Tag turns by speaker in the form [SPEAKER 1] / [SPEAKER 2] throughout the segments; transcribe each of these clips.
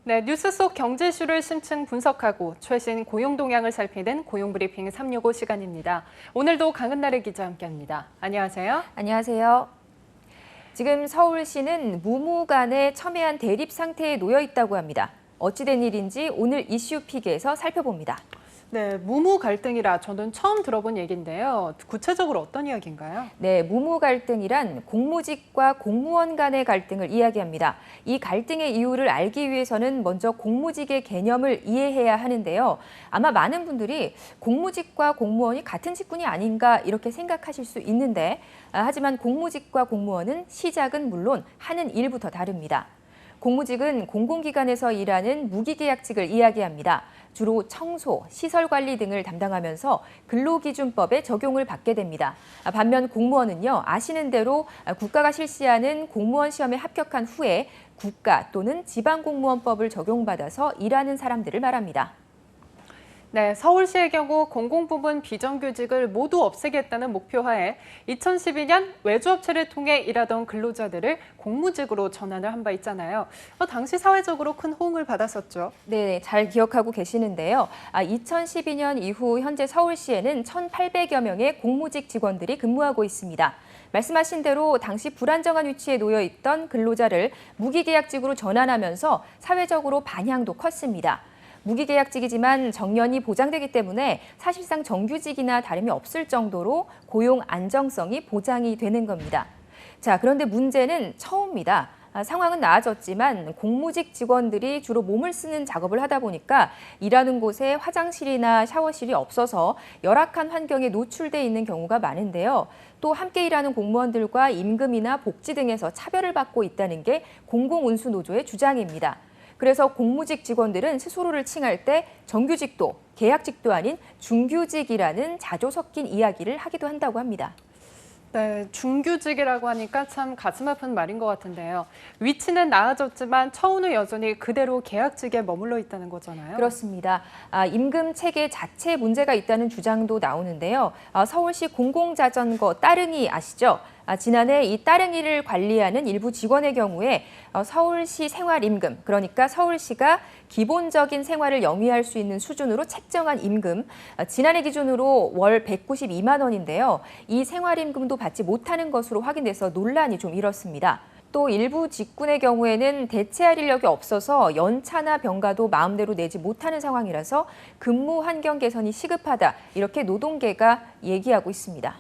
[SPEAKER 1] 네, 뉴스 속 경제 이슈를 심층 분석하고 최신 고용 동향을 살피는 고용브리핑 365 시간입니다. 오늘도 강은나래 기자 함께합니다. 안녕하세요.
[SPEAKER 2] 안녕하세요. 지금 서울시는 무무 간의 첨예한 대립 상태에 놓여 있다고 합니다. 어찌된 일인지 오늘 이슈픽에서 살펴봅니다.
[SPEAKER 1] 네, 무무 갈등이라 저는 처음 들어본 얘기인데요. 구체적으로 어떤 이야기인가요?
[SPEAKER 2] 네, 무무 갈등이란 공무직과 공무원 간의 갈등을 이야기합니다. 이 갈등의 이유를 알기 위해서는 먼저 공무직의 개념을 이해해야 하는데요. 아마 많은 분들이 공무직과 공무원이 같은 직군이 아닌가 이렇게 생각하실 수 있는데 하지만 공무직과 공무원은 시작은 물론 하는 일부터 다릅니다. 공무직은 공공기관에서 일하는 무기계약직을 이야기합니다. 주로 청소, 시설관리 등을 담당하면서 근로기준법의 적용을 받게 됩니다. 반면 공무원은요, 아시는 대로 국가가 실시하는 공무원 시험에 합격한 후에 국가 또는 지방공무원법을 적용받아서 일하는 사람들을 말합니다.
[SPEAKER 1] 네, 서울시의 경우 공공부문 비정규직을 모두 없애겠다는 목표하에 2012년 외주업체를 통해 일하던 근로자들을 공무직으로 전환을 한 바 있잖아요. 당시 사회적으로 큰 호응을 받았었죠.
[SPEAKER 2] 네, 잘 기억하고 계시는데요. 2012년 이후 현재 서울시에는 1,800여 명의 공무직 직원들이 근무하고 있습니다. 말씀하신 대로 당시 불안정한 위치에 놓여 있던 근로자를 무기계약직으로 전환하면서 사회적으로 반향도 컸습니다. 무기계약직이지만 정년이 보장되기 때문에 사실상 정규직이나 다름이 없을 정도로 고용 안정성이 보장이 되는 겁니다. 자, 그런데 문제는 처우입니다. 상황은 나아졌지만 공무직 직원들이 주로 몸을 쓰는 작업을 하다 보니까 일하는 곳에 화장실이나 샤워실이 없어서 열악한 환경에 노출돼 있는 경우가 많은데요. 또 함께 일하는 공무원들과 임금이나 복지 등에서 차별을 받고 있다는 게 공공운수노조의 주장입니다. 그래서 공무직 직원들은 스스로를 칭할 때 정규직도 계약직도 아닌 중규직이라는 자조 섞인 이야기를 하기도 한다고 합니다.
[SPEAKER 1] 네, 중규직이라고 하니까 참 가슴 아픈 말인 것 같은데요. 위치는 나아졌지만 처우는 여전히 그대로 계약직에 머물러 있다는 거잖아요.
[SPEAKER 2] 그렇습니다. 임금 체계 자체에 문제가 있다는 주장도 나오는데요. 서울시 공공자전거 따릉이 아시죠? 지난해 이 따릉이를 관리하는 일부 직원의 경우에 서울시 생활임금, 그러니까 서울시가 기본적인 생활을 영위할 수 있는 수준으로 책정한 임금, 지난해 기준으로 월 192만 원인데요. 이 생활임금도 받지 못하는 것으로 확인돼서 논란이 좀 일었습니다. 또 일부 직군의 경우에는 대체할 인력이 없어서 연차나 병가도 마음대로 내지 못하는 상황이라서 근무 환경 개선이 시급하다, 이렇게 노동계가 얘기하고 있습니다.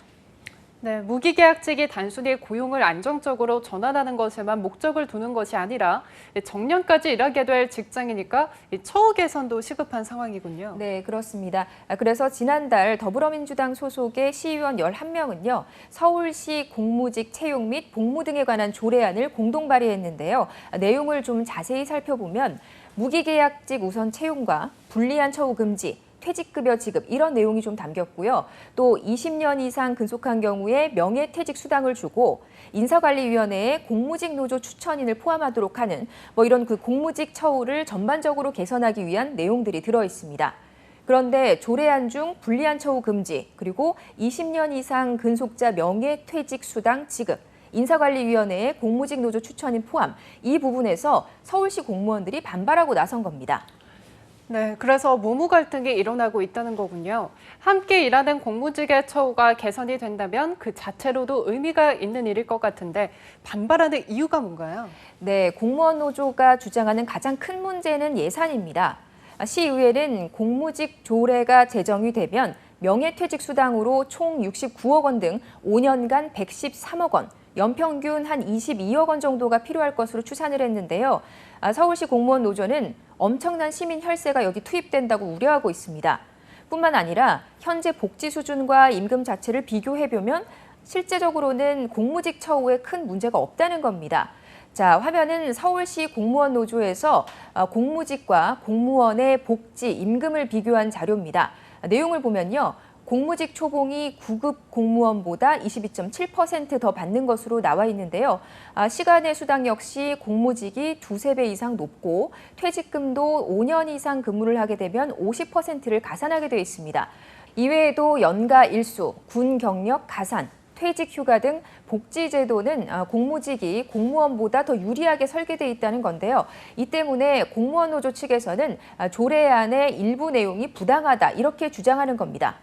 [SPEAKER 1] 네, 무기계약직이 단순히 고용을 안정적으로 전환하는 것에만 목적을 두는 것이 아니라 정년까지 일하게 될 직장이니까 처우 개선도 시급한 상황이군요.
[SPEAKER 2] 네, 그렇습니다. 그래서 지난달 더불어민주당 소속의 시의원 11명은요. 서울시 공무직 채용 및 복무 등에 관한 조례안을 공동 발의했는데요. 내용을 좀 자세히 살펴보면 무기계약직 우선 채용과 불리한 처우 금지, 퇴직급여 지급 이런 내용이 좀 담겼고요. 또 20년 이상 근속한 경우에 명예퇴직 수당을 주고 인사관리위원회에 공무직 노조 추천인을 포함하도록 하는 이런 그 공무직 처우를 전반적으로 개선하기 위한 내용들이 들어 있습니다. 그런데 조례안 중 불리한 처우 금지, 그리고 20년 이상 근속자 명예퇴직 수당 지급, 인사관리위원회에 공무직 노조 추천인 포함, 이 부분에서 서울시 공무원들이 반발하고 나선 겁니다.
[SPEAKER 1] 네, 그래서 무무 갈등이 일어나고 있다는 거군요. 함께 일하는 공무직의 처우가 개선이 된다면 그 자체로도 의미가 있는 일일 것 같은데 반발하는 이유가 뭔가요?
[SPEAKER 2] 네, 공무원 노조가 주장하는 가장 큰 문제는 예산입니다. 시의회는 공무직 조례가 제정이 되면 명예퇴직 수당으로 총 69억 원 등 5년간 113억 원, 연평균 한 22억 원 정도가 필요할 것으로 추산을 했는데요. 서울시 공무원 노조는 엄청난 시민 혈세가 여기 투입된다고 우려하고 있습니다. 뿐만 아니라 현재 복지 수준과 임금 자체를 비교해보면 실제적으로는 공무직 처우에 큰 문제가 없다는 겁니다. 자, 화면은 서울시 공무원 노조에서 공무직과 공무원의 복지, 임금을 비교한 자료입니다. 내용을 보면요. 공무직 초봉이 9급 공무원보다 22.7% 더 받는 것으로 나와 있는데요. 시간의 수당 역시 공무직이 2~3배 이상 높고 퇴직금도 5년 이상 근무를 하게 되면 50%를 가산하게 되어 있습니다. 이외에도 연가 일수, 군 경력 가산, 퇴직 휴가 등 복지 제도는 공무직이 공무원보다 더 유리하게 설계돼 있다는 건데요. 이 때문에 공무원 노조 측에서는 조례안의 일부 내용이 부당하다 이렇게 주장하는 겁니다.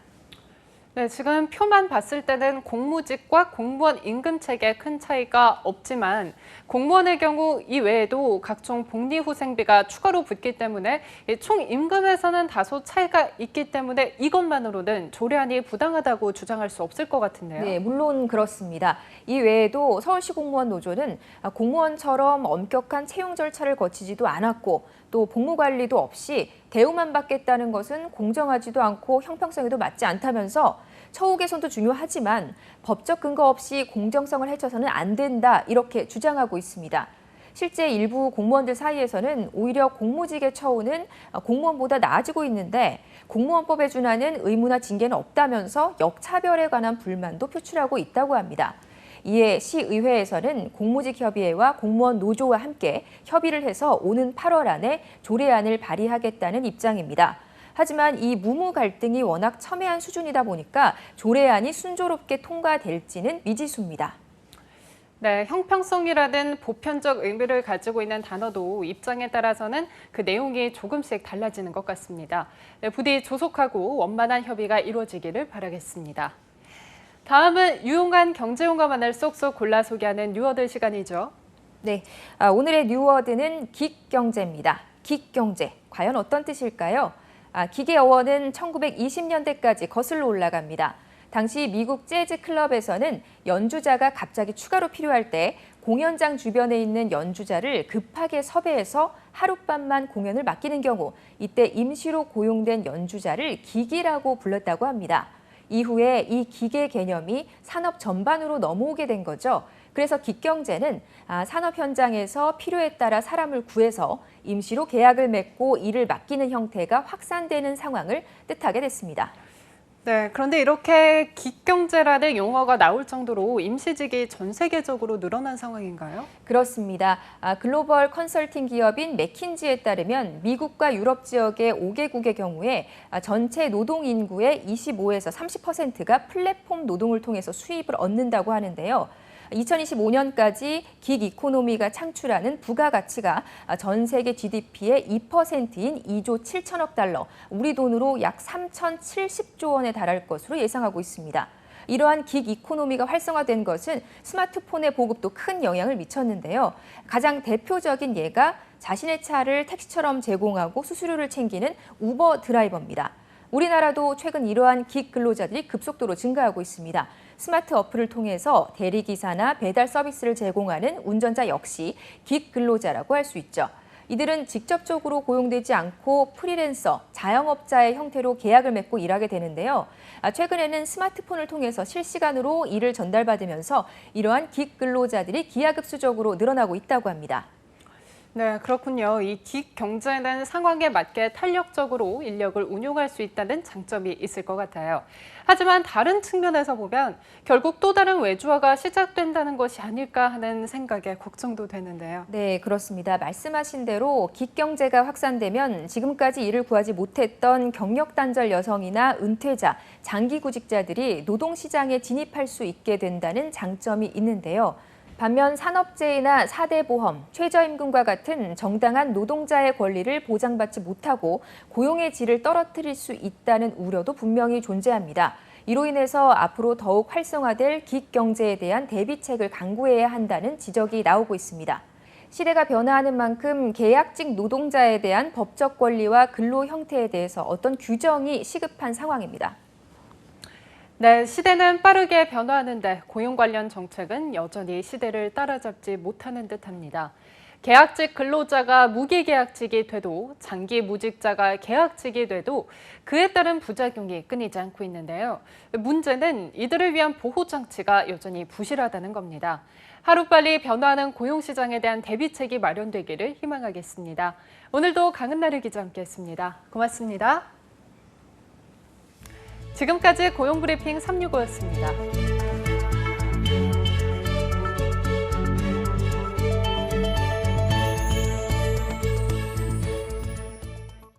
[SPEAKER 1] 네, 지금 표만 봤을 때는 공무직과 공무원 임금 체계에 큰 차이가 없지만 공무원의 경우 이 외에도 각종 복리후생비가 추가로 붙기 때문에 총 임금에서는 다소 차이가 있기 때문에 이것만으로는 조례안이 부당하다고 주장할 수 없을 것 같은데요.
[SPEAKER 2] 네, 물론 그렇습니다. 이 외에도 서울시 공무원 노조는 공무원처럼 엄격한 채용 절차를 거치지도 않았고 또 복무 관리도 없이 대우만 받겠다는 것은 공정하지도 않고 형평성에도 맞지 않다면서 처우 개선도 중요하지만 법적 근거 없이 공정성을 해쳐서는 안 된다 이렇게 주장하고 있습니다. 실제 일부 공무원들 사이에서는 오히려 공무직의 처우는 공무원보다 나아지고 있는데 공무원법에 준하는 의무나 징계는 없다면서 역차별에 관한 불만도 표출하고 있다고 합니다. 이에 시의회에서는 공무직협의회와 공무원 노조와 함께 협의를 해서 오는 8월 안에 조례안을 발의하겠다는 입장입니다. 하지만 이 무무 갈등이 워낙 첨예한 수준이다 보니까 조례안이 순조롭게 통과될지는 미지수입니다.
[SPEAKER 1] 네, 형평성이라는 보편적 의미를 가지고 있는 단어도 입장에 따라서는 그 내용이 조금씩 달라지는 것 같습니다. 네, 부디 조속하고 원만한 협의가 이루어지기를 바라겠습니다. 다음은 유용한 경제용어만을 쏙쏙 골라 소개하는 뉴워드 시간이죠.
[SPEAKER 2] 네, 오늘의 뉴워드는 긱경제입니다. 긱경제, 과연 어떤 뜻일까요? 긱의 어원은 1920년대까지 거슬러 올라갑니다. 당시 미국 재즈 클럽에서는 연주자가 갑자기 추가로 필요할 때 공연장 주변에 있는 연주자를 급하게 섭외해서 하룻밤만 공연을 맡기는 경우 이때 임시로 고용된 연주자를 긱이라고 불렀다고 합니다. 이후에 이 기계 개념이 산업 전반으로 넘어오게 된 거죠. 그래서 긱경제는 산업 현장에서 필요에 따라 사람을 구해서 임시로 계약을 맺고 일을 맡기는 형태가 확산되는 상황을 뜻하게 됐습니다.
[SPEAKER 1] 네, 그런데 이렇게 긱경제라는 용어가 나올 정도로 임시직이 전 세계적으로 늘어난 상황인가요?
[SPEAKER 2] 그렇습니다. 글로벌 컨설팅 기업인 맥킨지에 따르면 미국과 유럽 지역의 5개국의 경우에 전체 노동 인구의 25에서 30%가 플랫폼 노동을 통해서 수입을 얻는다고 하는데요. 2025년까지 긱 이코노미가 창출하는 부가가치가 전 세계 GDP의 2%인 2조 7천억 달러, 우리 돈으로 약 3,070조 원에 달할 것으로 예상하고 있습니다. 이러한 긱 이코노미가 활성화된 것은 스마트폰의 보급도 큰 영향을 미쳤는데요. 가장 대표적인 예가 자신의 차를 택시처럼 제공하고 수수료를 챙기는 우버 드라이버입니다. 우리나라도 최근 이러한 긱 근로자들이 급속도로 증가하고 있습니다. 스마트 어플을 통해서 대리기사나 배달 서비스를 제공하는 운전자 역시 긱 근로자라고 할 수 있죠. 이들은 직접적으로 고용되지 않고 프리랜서, 자영업자의 형태로 계약을 맺고 일하게 되는데요. 최근에는 스마트폰을 통해서 실시간으로 일을 전달받으면서 이러한 긱 근로자들이 기하급수적으로 늘어나고 있다고 합니다.
[SPEAKER 1] 네, 그렇군요. 이 긱 경제는 상황에 맞게 탄력적으로 인력을 운용할 수 있다는 장점이 있을 것 같아요. 하지만 다른 측면에서 보면 결국 또 다른 외주화가 시작된다는 것이 아닐까 하는 생각에 걱정도 되는데요.
[SPEAKER 2] 네, 그렇습니다. 말씀하신 대로 긱 경제가 확산되면 지금까지 일을 구하지 못했던 경력 단절 여성이나 은퇴자, 장기 구직자들이 노동시장에 진입할 수 있게 된다는 장점이 있는데요. 반면 산업재해나 4대 보험, 최저임금과 같은 정당한 노동자의 권리를 보장받지 못하고 고용의 질을 떨어뜨릴 수 있다는 우려도 분명히 존재합니다. 이로 인해서 앞으로 더욱 활성화될 긱 경제에 대한 대비책을 강구해야 한다는 지적이 나오고 있습니다. 시대가 변화하는 만큼 계약직 노동자에 대한 법적 권리와 근로 형태에 대해서 어떤 규정이 시급한 상황입니다.
[SPEAKER 1] 네, 시대는 빠르게 변화하는데 고용 관련 정책은 여전히 시대를 따라잡지 못하는 듯합니다. 계약직 근로자가 무기계약직이 돼도 장기 무직자가 계약직이 돼도 그에 따른 부작용이 끊이지 않고 있는데요. 문제는 이들을 위한 보호장치가 여전히 부실하다는 겁니다. 하루빨리 변화하는 고용시장에 대한 대비책이 마련되기를 희망하겠습니다. 오늘도 강은나를 기자 함께했습니다. 고맙습니다. 지금까지 고용브리핑 365였습니다.